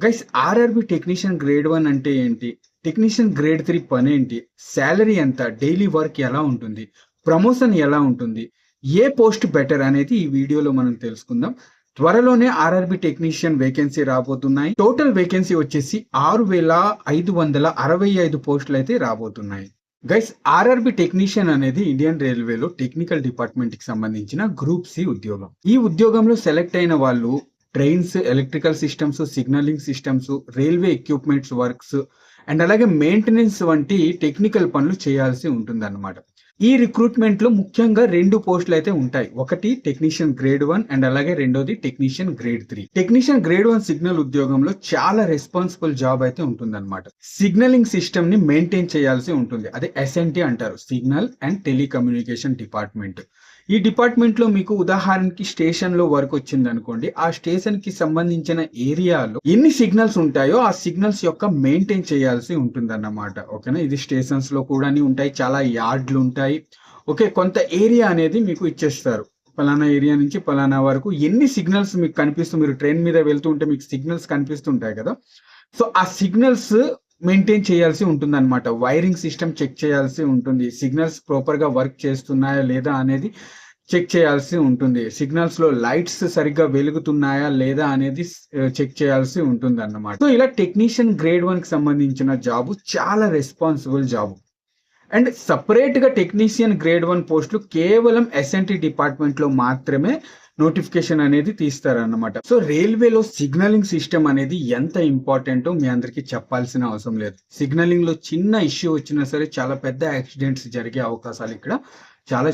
Guys RRB technician grade 1 అంటే ఏంటి? Technician grade 3 పనేంటి? Salary ఎంత? డైలీ వర్క్ ఎలా ఉంటుంది? ప్రమోషన్ ఎలా ఉంటుంది? ఏ పోస్ట్ బెటర్ అనేది ఈ వీడియోలో మనం తెలుసుకుందాం. త్వరలోనే ఆర్ఆర్బి టెక్నీషియన్ వేకెన్సీ రాబోతున్నాయి. టోటల్ వేకెన్సీ వచ్చేసి 6,565 పోస్టులు అయితే రాబోతున్నాయి. గైస్ ఆర్ఆర్బి టెక్నీషియన్ అనేది ఇండియన్ రైల్వేలో టెక్నికల్ డిపార్ట్మెంట్ కి సంబంధించిన గ్రూప్ సి ఉద్యోగం. ఈ ఉద్యోగంలో సెలెక్ట్ అయిన వాళ్ళు trains, electrical systems, signalling systems, railway equipments works and అలాగే మెయింటెనెన్స్ వంటి టెక్నికల్ పనులు చేయాల్సి ఉంటుందన్నమాట. ఈ రిక్రూట్మెంట్ లో ముఖ్యంగా 2 పోస్టులు అయితే ఉంటాయి. ఒకటి టెక్నీషియన్ గ్రేడ్ 1 అండ్ అలాగే రెండోది technician grade 3. Technician grade 1 signal ఉద్యోగంలో చాలా రెస్పాన్సిబుల్ జాబ్ అయితే ఉంటుందన్నమాట. సిగ్నలింగ్ సిస్టమ్ ని మెయింటైన్ చేయాల్సి ఉంటుంది. అదే ఎస్ఎన్టీ అంటారు, సిగ్నల్ అండ్ టెలికమ్యూనికేషన్ డిపార్ట్మెంట్. ఈ డిపార్ట్మెంట్ లో మీకు ఉదాహరణకి స్టేషన్ లో వర్క్ వచ్చింది అనుకోండి, ఆ స్టేషన్ కి సంబంధించిన ఏరియాలో ఎన్ని సిగ్నల్స్ ఉంటాయో ఆ సిగ్నల్స్ యొక్క మెయింటైన్ చేయాల్సి ఉంటుందన్నమాట. ఓకేనా, ఇది స్టేషన్స్ లో కూడా ఉంటాయి, చాలా యార్డ్లు ఉంటాయి. ఓకే, కొంత ఏరియా అనేది మీకు ఇచ్చేస్తారు. పలానా ఏరియా నుంచి పలానా వరకు ఎన్ని సిగ్నల్స్ మీకు కనిపిస్తూ, మీరు ట్రైన్ మీద వెళ్తూ ఉంటే మీకు సిగ్నల్స్ కనిపిస్తుంటాయి కదా, సో ఆ సిగ్నల్స్ మెయింటైన్ చేయాల్సి ఉంటుంది అనమాట. వైరింగ్ సిస్టమ్ చెక్ చేయాల్సి ఉంటుంది. సిగ్నల్స్ ప్రాపర్ గా వర్క్ చేస్తున్నాయా లేదా అనేది చెక్ చేయాల్సి ఉంటుంది. సిగ్నల్స్ లో లైట్స్ సరిగ్గా వెలుగుతున్నాయా లేదా అనేది చెక్ చేయాల్సి ఉంటుంది అన్నమాట. సో ఇలా టెక్నీషియన్ గ్రేడ్ 1 కి సంబంధించిన జాబ్ చాలా రెస్పాన్సిబుల్ జాబ్. అండ్ సపరేట్ గా టెక్నీషియన్ గ్రేడ్ 1 పోస్టులు కేవలం ఎస్ఎన్టీ డిపార్ట్మెంట్ లో మాత్రమే నోటిఫికేషన్ అనేది తీస్తారన్నమాట. సో రైల్వేలో సిగ్నలింగ్ సిస్టమ్ అనేది ఎంత ఇంపార్టెంటో మీ అందరికి చెప్పాల్సిన అవసరం లేదు. సిగ్నలింగ్ లో చిన్న ఇష్యూ వచ్చినా సరే చాలా పెద్ద యాక్సిడెంట్స్ జరిగే అవకాశాలు ఇక్కడ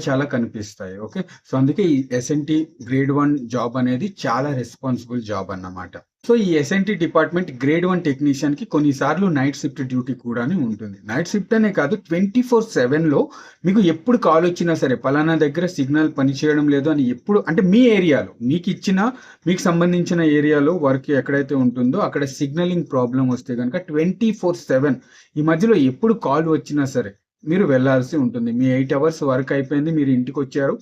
చాలా కనిపిస్తాయి. ఓకే, సో అందుకే ఈ ఎస్ఎన్టీ గ్రేడ్ 1 జాబ్ అనేది చాలా రెస్పాన్సిబుల్ జాబ్ అన్నమాట. సో ఈ ఎస్ఎన్టీ డిపార్ట్మెంట్ గ్రేడ్ 1 టెక్నీషియన్ కి కొన్నిసార్లు నైట్ షిఫ్ట్ డ్యూటీ కూడా ఉంటుంది. నైట్ షిఫ్ట్ అనే కాదు, 24/7 లో మీకు ఎప్పుడు కాల్ వచ్చినా సరే, పలానా దగ్గర సిగ్నల్ పనిచేయడం లేదు అని ఎప్పుడు, అంటే మీ ఏరియాలో మీకు సంబంధించిన ఏరియాలో వర్క్ ఎక్కడైతే ఉంటుందో అక్కడ సిగ్నలింగ్ ప్రాబ్లం వస్తే కనుక 24/7 ఈ మధ్యలో ఎప్పుడు కాల్ వచ్చినా సరే మీరు వెళ్లాల్సి ఉంటుంది. మీ 8 అవర్స్ వర్క్ అయిపోయింది, మీరు ఇంటికి వచ్చారు,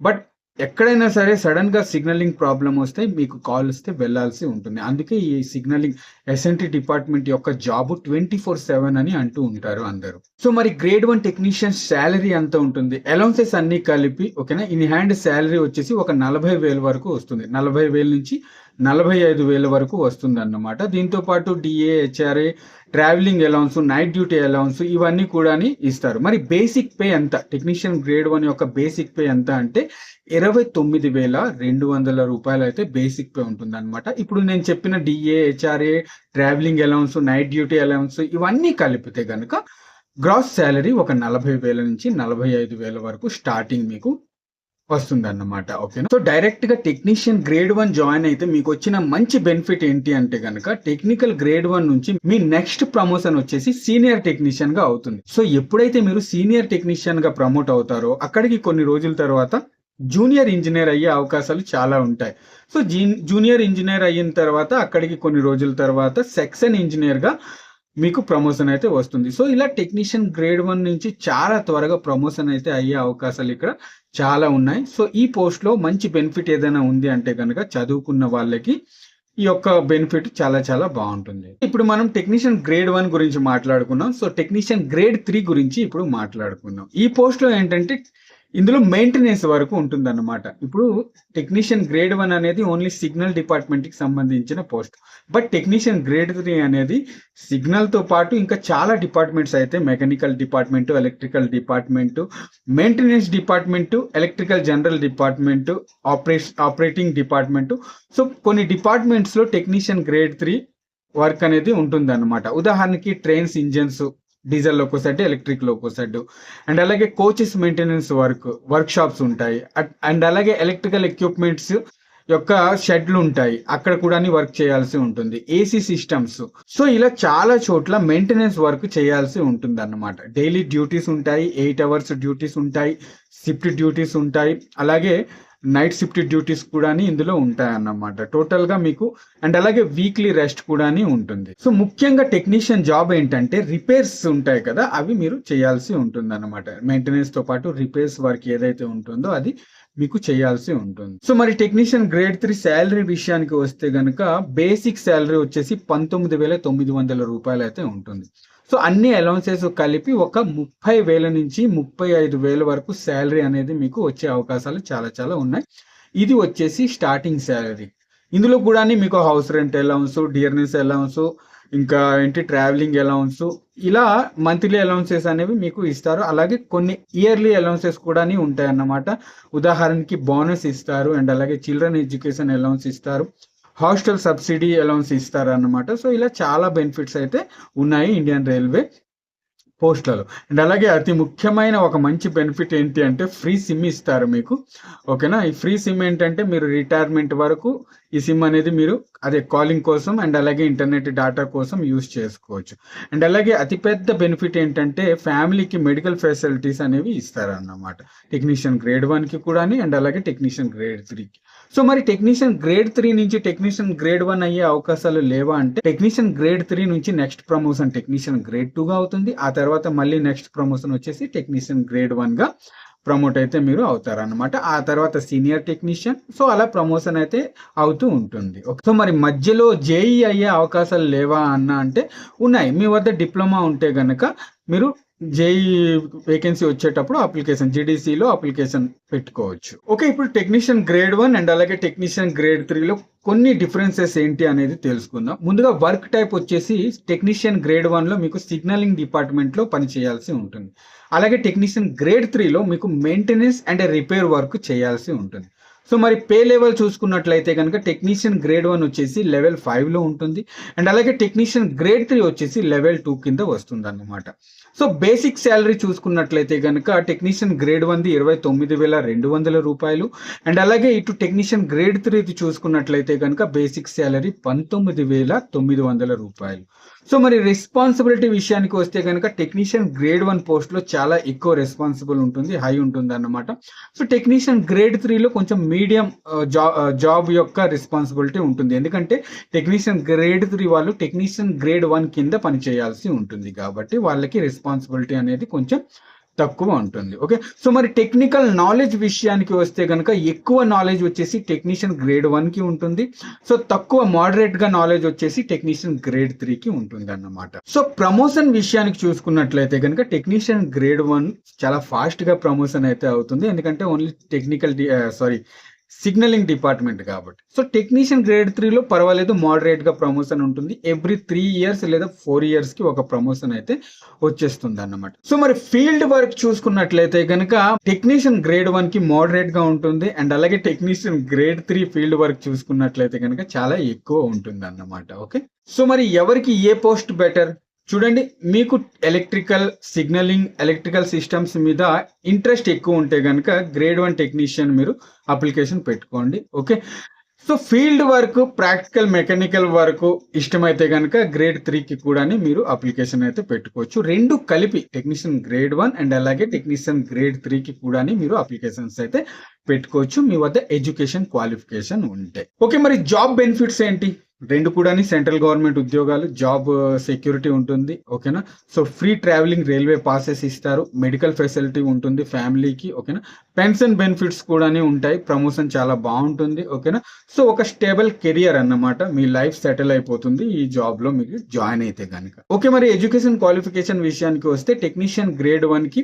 బట్ ఎక్కడైనా సరే సడన్ గా సిగ్నలింగ్ ప్రాబ్లం వస్తే మీకు కాల్ వస్తే వెళ్లాల్సి ఉంటుంది. అందుకే ఈ సిగ్నలింగ్ ఎస్ఎన్టీ డిపార్ట్మెంట్ యొక్క జాబ్ 24/7 అని అంటూ ఉంటారు అందరూ. సో మరి గ్రేడ్ 1 టెక్నీషియన్ శాలరీ ఎంత ఉంటుంది? అలౌన్సెస్ అన్ని కలిపి ఓకేనా, ఇన్ హ్యాండ్ శాలరీ వచ్చేసి ఒక 40,000 వరకు వస్తుంది. 40,000 నుంచి 45,000 వరకు వస్తుంది అన్నమాట. దీంతో పాటు DA, HRA, travelling allowance, night duty allowance ఇవన్నీ కూడా ఇస్తారు. మరి బేసిక్ పే ఎంత? టెక్నీషియన్ గ్రేడ్ 1 యొక్క బేసిక్ పే ఎంత అంటే 29,200 రూపాయలు అయితే బేసిక్ పే ఉంటుంది అనమాట. ఇప్పుడు నేను చెప్పిన DA, HRA, travelling allowance, night duty allowance ఇవన్నీ కలిపితే కనుక గ్రాస్ శాలరీ ఒక 40,000 నుంచి 45,000 వరకు స్టార్టింగ్ మీకు వస్తుంది అన్నమాట. ఓకేనా, సో డైరెక్ట్ గా టెక్నీషియన్ గ్రేడ్ 1 జాయిన్ అయితే మీకు వచ్చిన మంచి బెనిఫిట్ ఏంటి అంటే కనుక, టెక్నికల్ గ్రేడ్ 1 నుంచి మీ నెక్స్ట్ ప్రమోషన్ వచ్చేసి సీనియర్ టెక్నీషియన్ గా అవుతుంది. సో ఎప్పుడైతే మీరు సీనియర్ టెక్నీషియన్ గా ప్రమోట్ అవుతారో అక్కడికి కొన్ని రోజుల తర్వాత జూనియర్ ఇంజనీర్ అయ్యే అవకాశాలు చాలా ఉంటాయి. సో జూనియర్ ఇంజనీర్ అయిన తర్వాత అక్కడికి కొన్ని రోజుల తర్వాత సెక్షన్ ఇంజనీర్ గా మీకు ప్రమోషన్ అయితే వస్తుంది. సో ఇలా టెక్నీషియన్ గ్రేడ్ 1 నుంచి చాలా త్వరగా ప్రమోషన్ అయితే అయ్యే అవకాశాలు ఇక్కడ చాలా ఉన్నాయి. సో ఈ పోస్ట్ లో మంచి బెనిఫిట్ ఏదైనా ఉంది అంటే కనుక చదువుకున్న వాళ్ళకి ఈ యొక్క బెనిఫిట్ చాలా బాగుంటుంది. ఇప్పుడు మనం టెక్నీషియన్ గ్రేడ్ 1 గురించి మాట్లాడుకున్నాం. సో టెక్నీషియన్ గ్రేడ్ 3 గురించి ఇప్పుడు మాట్లాడుకుందాం. ఈ పోస్ట్ లో ఏంటంటే ఇందులో మెయింటెనెన్స్ వరకు ఉంటుంది అన్నమాట. ఇప్పుడు టెక్నీషియన్ గ్రేడ్ 1 అనేది ఓన్లీ సిగ్నల్ డిపార్ట్మెంట్ కి సంబంధించిన పోస్ట్, బట్ టెక్నీషియన్ గ్రేడ్ 3 అనేది సిగ్నల్ తో పాటు ఇంకా చాలా డిపార్ట్మెంట్స్ అయితే mechanical department, electrical department, maintenance department, electrical general department, operating department, so కొన్ని డిపార్ట్మెంట్స్ లో టెక్నీషియన్ గ్రేడ్ 3 వర్క్ అనేది ఉంటుంది అన్నమాట. ఉదాహరణకి trains engines, diesel loco side, electric loco side, and అలాగే కోచెస్ మెయింటెనెన్స్ వర్క్ షాప్స్ ఉంటాయి, అండ్ అలాగే ఎలక్ట్రికల్ ఎక్విప్మెంట్స్ యొక్క షెడ్లు ఉంటాయి, అక్కడ కూడా వర్క్ చేయాల్సి ఉంటుంది. ఏసీ సిస్టమ్స్, సో ఇలా చాలా చోట్ల మెయింటెనెన్స్ వర్క్ చేయాల్సి ఉంటుంది అన్నమాట. డైలీ డ్యూటీస్ ఉంటాయి, 8 అవర్స్ డ్యూటీస్ ఉంటాయి, షిఫ్ట్ డ్యూటీస్ ఉంటాయి, అలాగే నైట్ షిఫ్ట్ డ్యూటీస్ కూడా ఇందులో ఉంటాయి అన్నమాట టోటల్ గా మీకు. అండ్ అలాగే వీక్లీ రెస్ట్ కూడా ఉంటుంది. సో ముఖ్యంగా టెక్నీషియన్ జాబ్ ఏంటంటే రిపేర్స్ ఉంటాయి కదా, అవి మీరు చేయాల్సి ఉంటుంది అన్నమాట. మెయింటెనెన్స్ తో పాటు రిపేర్స్ వర్క్ ఏదైతే ఉంటుందో అది మీకు చేయాల్సి ఉంటుంది. సో మరి టెక్నీషియన్ గ్రేడ్ 3 శాలరీ విషయానికి వస్తే గనుక బేసిక్ శాలరీ వచ్చేసి 19,900 రూపాయలు అయితే ఉంటుంది. సో అన్ని అలౌన్సెస్ కలిపి ఒక 30,000 నుంచి 35,000 వరకు శాలరీ అనేది మీకు వచ్చే అవకాశాలు చాలా చాలా ఉన్నాయి. ఇది వచ్చేసి స్టార్టింగ్ శాలరీ. ఇందులో కూడా మీకు house rent allowance, dearness allowance, ఇంకా ఏంటి ట్రావెలింగ్ అలౌన్స్, ఇలా మంత్లీ అలౌన్సెస్ అనేవి మీకు ఇస్తారు. అలాగే కొన్ని ఇయర్లీ అలౌన్సెస్ కూడా ఉంటాయి అన్నమాట. ఉదాహరణకి బోనస్ ఇస్తారు, అండ్ అలాగే చిల్డ్రన్ ఎడ్యుకేషన్ అలౌన్స్ ఇస్తారు, హాస్టల్ సబ్సిడీ అలౌన్స్ ఇస్తారు అన్నమాట. సో ఇలా చాలా బెనిఫిట్స్ అయితే ఉన్నాయి ఇండియన్ రైల్వే పోస్టులలో. అండ్ అలాగే అతి ముఖ్యమైన ఒక మంచి బెనిఫిట్ ఏంటి అంటే ఫ్రీ సిమ్ ఇస్తారు మీకు. ఓకేనా, ఈ ఫ్రీ సిమ్ ఏంటంటే మీరు రిటైర్మెంట్ వరకు ఈ సిమ్ అనేది మీరు అదే కాలింగ్ కోసం అండ్ అలాగే ఇంటర్నెట్ డేటా కోసం యూజ్ చేసుకోవచ్చు. అండ్ అలాగే అతిపెద్ద బెనిఫిట్ ఏంటంటే ఫ్యామిలీకి మెడికల్ ఫెసిలిటీస్ అనేవి ఇస్తారన్నమాట, టెక్నీషియన్ గ్రేడ్ 1కి కూడా అండ్ అలాగే టెక్నీషియన్ గ్రేడ్ 3కి. సో మరి టెక్నీషియన్ గ్రేడ్ 3 నుంచి టెక్నీషియన్ గ్రేడ్ 1 అయ్యే అవకాశాలు లేవా అంటే, టెక్నీషియన్ గ్రేడ్ 3 నుంచి నెక్స్ట్ ప్రమోషన్ టెక్నీషియన్ గ్రేడ్ 2గా అవుతుంది. ఆ తర్వాత మళ్ళీ నెక్స్ట్ ప్రమోషన్ వచ్చేసి టెక్నీషియన్ గ్రేడ్ 1గా ప్రమోట్ అయితే మీరు అవుతారన్నమాట. ఆ తర్వాత సీనియర్ టెక్నీషియన్, సో అలా ప్రమోషన్ అయితే అవుతూ ఉంటుంది. సో మరి మధ్యలో జేఈ అయ్యే అవకాశాలు లేవా అన్న అంటే ఉన్నాయి. మీ వద్ద డిప్లొమా ఉంటే గనక మీరు జేఈ వేకెన్సీ వచ్చేటప్పుడు అప్లికేషన్ జీడీసీలో అప్లికేషన్ పెట్టుకోవచ్చు. ఓకే, ఇప్పుడు టెక్నీషియన్ గ్రేడ్ 1 అండ్ అలాగే టెక్నీషియన్ గ్రేడ్ 3లో కొన్ని డిఫరెన్సెస్ ఏంటి అనేది తెలుసుకుందాం. ముందుగా వర్క్ టైప్ వచ్చేసి టెక్నీషియన్ గ్రేడ్ 1లో మీకు సిగ్నలింగ్ డిపార్ట్మెంట్లో పని చేయాల్సి ఉంటుంది. అలాగే టెక్నీషియన్ గ్రేడ్ 3లో మీకు మెయింటెనెన్స్ అండ్ రిపేర్ వర్క్ చేయాల్సి ఉంటుంది. సో మరి పే లెవెల్ చూసుకున్నట్లయితే కనుక టెక్నీషియన్ గ్రేడ్ 1 వచ్చేసి లెవెల్ 5లో ఉంటుంది. అండ్ అలాగే టెక్నీషియన్ గ్రేడ్ 3 వచ్చేసి లెవెల్ 2 కింద వస్తుంది అన్నమాట. సో బేసిక్ శాలరీ చూసుకున్నట్లయితే కనుక టెక్నీషియన్ గ్రేడ్ 1ది 29,200 రూపాయలు. అండ్ అలాగే ఇటు టెక్నీషియన్ గ్రేడ్ 3ది చూసుకున్నట్లయితే కనుక బేసిక్ శాలరీ 19,900 రూపాయలు. సో మరి రెస్పాన్సిబిలిటీ విషయానికి వస్తే కనుక టెక్నీషియన్ గ్రేడ్ 1 పోస్ట్లో చాలా ఎక్కువ రెస్పాన్సిబుల్ ఉంటుంది, హై ఉంటుంది అన్నమాట. సో టెక్నీషియన్ గ్రేడ్ 3లో కొంచెం మీడియం జాబ్ యొక్క రెస్పాన్సిబిలిటీ ఉంటుంది. ఎందుకంటే టెక్నీషియన్ గ్రేడ్ 3 వాళ్ళు టెక్నీషియన్ గ్రేడ్ 1 కింద పని చేయాల్సి ఉంటుంది కాబట్టి వాళ్ళకి రెస్పాన్సిబిలిటీ అనేది కొంచెం తక్కువ ఉంటుంది. ఓకే, సో మరి టెక్నికల్ నాలెడ్జ్ విషయానికి వస్తే కనుక ఎక్కువ నాలెడ్జ్ వచ్చేసి టెక్నీషియన్ గ్రేడ్ 1కి ఉంటుంది. సో తక్కువ మోడరేట్గా నాలెడ్జ్ వచ్చేసి టెక్నీషియన్ గ్రేడ్ 3కి ఉంటుంది అన్నమాట. సో ప్రమోషన్ విషయానికి చూసుకున్నట్లయితే కనుక టెక్నీషియన్ గ్రేడ్ 1 చాలా ఫాస్ట్గా ప్రమోషన్ అయితే అవుతుంది. ఎందుకంటే ఓన్లీ సిగ్నలింగ్ డిపార్ట్మెంట్ కాబట్టి. సో టెక్నీషియన్ గ్రేడ్ 3లో పర్వాలేదు, మోడరేట్ గా ప్రమోషన్ ఉంటుంది. ఎవ్రీ 3 ఇయర్స్ లేదా 4 ఇయర్స్ కి ఒక ప్రమోషన్ అయితే వచ్చేస్తుంది అన్నమాట. సో మరి ఫీల్డ్ వర్క్ చూసుకున్నట్లయితే కనుక టెక్నీషియన్ గ్రేడ్ 1కి మోడరేట్ గా ఉంటుంది. అండ్ అలాగే టెక్నీషియన్ గ్రేడ్ 3 ఫీల్డ్ వర్క్ చూసుకున్నట్లయితే కనుక చాలా ఎక్కువ ఉంటుంది అన్నమాట. ఓకే, సో మరి ఎవరికి ఏ పోస్ట్ బెటర్ చూడండి. మీకు ఎలక్ట్రికల్ సిగ్నలింగ్, ఎలక్ట్రికల్ సిస్టమ్స్ మీద ఇంట్రెస్ట్ ఎక్కువ ఉంటే కనుక గ్రేడ్ 1 టెక్నీషియన్ మీరు అప్లికేషన్ పెట్టుకోండి. Okay, so field work, practical mechanical work ఇష్టమైతే కనుక గ్రేడ్ 3కి కూడా మీరు అప్లికేషన్ అయితే పెట్టుకోవచ్చు. రెండు కలిపి టెక్నీషియన్ గ్రేడ్ 1 అండ్ అలాగే టెక్నీషియన్ గ్రేడ్ 3కి కూడా మీరు అప్లికేషన్స్ అయితే పెట్టుకోవచ్చు మీ వద్ద ఎడ్యుకేషన్ క్వాలిఫికేషన్ ఉంటే. ఓకే, మరి జాబ్ బెనిఫిట్స్ ఏంటి? రెండు కూడా సెంట్రల్ గవర్నమెంట్ ఉద్యోగాలు, జాబ్ సెక్యూరిటీ ఉంటుంది. ఓకేనా, so free travelling railway passes ఇస్తారు, మెడికల్ ఫెసిలిటీ ఉంటుంది ఫ్యామిలీకి. ఓకేనా, పెన్షన్ బెనిఫిట్స్ కూడా ఉంటాయి, ప్రమోషన్ చాలా బాగుంటుంది. ఓకేనా, సో ఒక స్టేబుల్ కెరియర్ అన్నమాట, మీ లైఫ్ సెటిల్ అయిపోతుంది ఈ జాబ్ లో మీకు జాయిన్ అయితే కనుక. ఓకే, మరి ఎడ్యుకేషన్ క్వాలిఫికేషన్ విషయానికి వస్తే టెక్నీషియన్ గ్రేడ్ 1కి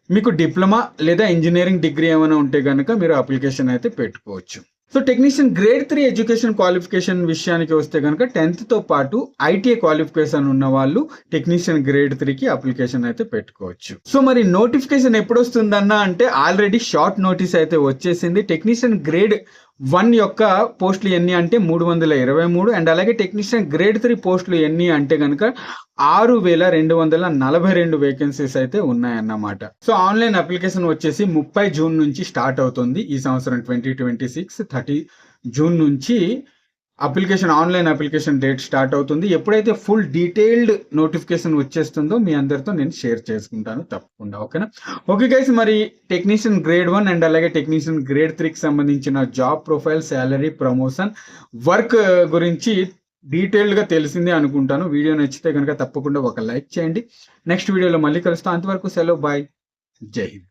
మీకు డిప్లొమా లేదా ఇంజనీరింగ్ డిగ్రీ ఏమైనా ఉంటే కనుక మీరు అప్లికేషన్ అయితే పెట్టుకోవచ్చు. So technician grade 3 education qualification విషయానికి వస్తే కనుక 10th తో పాటు ఐటీఐ క్వాలిఫికేషన్ ఉన్న వాళ్ళు టెక్నీషియన్ గ్రేడ్ 3కి అప్లికేషన్ అయితే పెట్టుకోవచ్చు. సో మరి నోటిఫికేషన్ ఎప్పుడు వస్తుందన్న అంటే ఆల్రెడీ షార్ట్ నోటీస్ అయితే వచ్చేసింది. టెక్నీషియన్ గ్రేడ్ 1 యొక్క పోస్టులు ఎన్ని అంటే 323, అండ్ అలాగే టెక్నీషియన్ గ్రేడ్ 3 పోస్టులు ఎన్ని అంటే కనుక 6,242 వేకెన్సీస్ అయితే ఉన్నాయన్నమాట. సో ఆన్లైన్ అప్లికేషన్ వచ్చేసి 30 జూన్ నుంచి స్టార్ట్ అవుతుంది ఈ సంవత్సరం 2026. 30 జూన్ నుంచి ఆన్లైన్ అప్లికేషన్ డేట్ స్టార్ట్ అవుతుంది. ఎప్పుడైతే ఫుల్ డీటెయిల్డ్ నోటిఫికేషన్ వచ్చేస్తుందో మీ అందరితో నేను షేర్ చేసుకుంటాను తప్పకుండా. ఓకేనా, ఓకే గైస్, మరి టెక్నీషియన్ గ్రేడ్ 1 అండ్ అలాగే టెక్నీషియన్ గ్రేడ్ 3కి సంబంధించిన job profile, salary, promotion, work గురించి డీటెయిల్డ్ గా తెలిసిందే అనుకుంటాను. వీడియో నచ్చితే కనుక తప్పకుండా ఒక లైక్ చేయండి. నెక్స్ట్ వీడియోలో మళ్ళీ కలుస్తాం. అంతవరకు సెలవు, బాయ్, జై హింద్.